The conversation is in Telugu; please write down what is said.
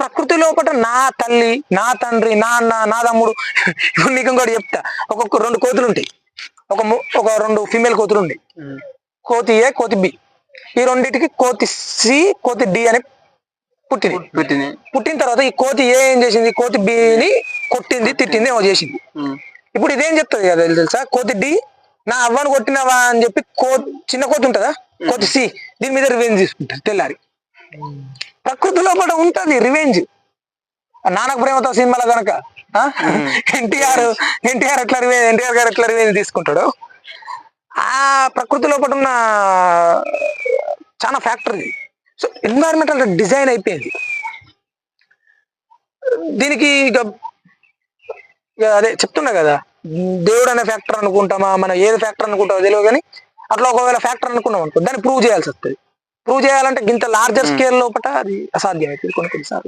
ప్రకృతి లోపల నా తల్లి, నా తండ్రి, నా అన్న, నా తమ్ముడు ఇప్పుడు నీకు ఇంకోటి చెప్తా. ఒక్కొక్క 2 కోతులు ఉంటాయి. ఒక 2 ఫీమేల్ కోతులు ఉంటాయి. కోతి ఏ, కోతి బి. ఈ రెండింటికి కోతి సి, కోతి డి అని పుట్టిన తర్వాత ఈ కోతి ఏ ఏం చేసింది, కోతి బిని కొట్టింది, తిట్టింది, ఏమో చేసింది. ఇప్పుడు ఇదేం చెప్తుంది కదా తెలుసా, కోతి డి నా అవ్వను కొట్టినవా అని చెప్పి చిన్న కోతి ఉంటుందా, కోతి సి దీని మీద రివెంజ్ తీసుకుంటుంది తెల్లారి. ప్రకృతి లోపల ఉంటది రివెంజ్. నానక ప్రేమతో సినిమాలో కనుక ఎన్టీఆర్ గారు ఎట్లా రివెంజ్ తీసుకుంటాడు, ఆ ప్రకృతి లోపల ఉన్న చాలా ఫ్యాక్టర్ ఇది. సో ఎన్వైరన్మెంటల్ డిజైన్ అయిపోయింది. దీనికి ఇక అదే చెప్తున్నా కదా, దేవుడు అనే ఫ్యాక్టర్ అనుకుంటామా, మనం ఏది ఫ్యాక్టర్ అనుకుంటామో తెలియదు, కానీ అట్లా ఒకవేళ ఫ్యాక్టర్ అనుకున్నాం అనుకో దాన్ని ప్రూవ్ చేయాల్సి వస్తుంది. ప్రూవ్ చేయాలంటే ఇంత లార్జర్ స్కేల్ లోపల అది అసాధ్యం అవుతుంది కొన్నిసార్లు.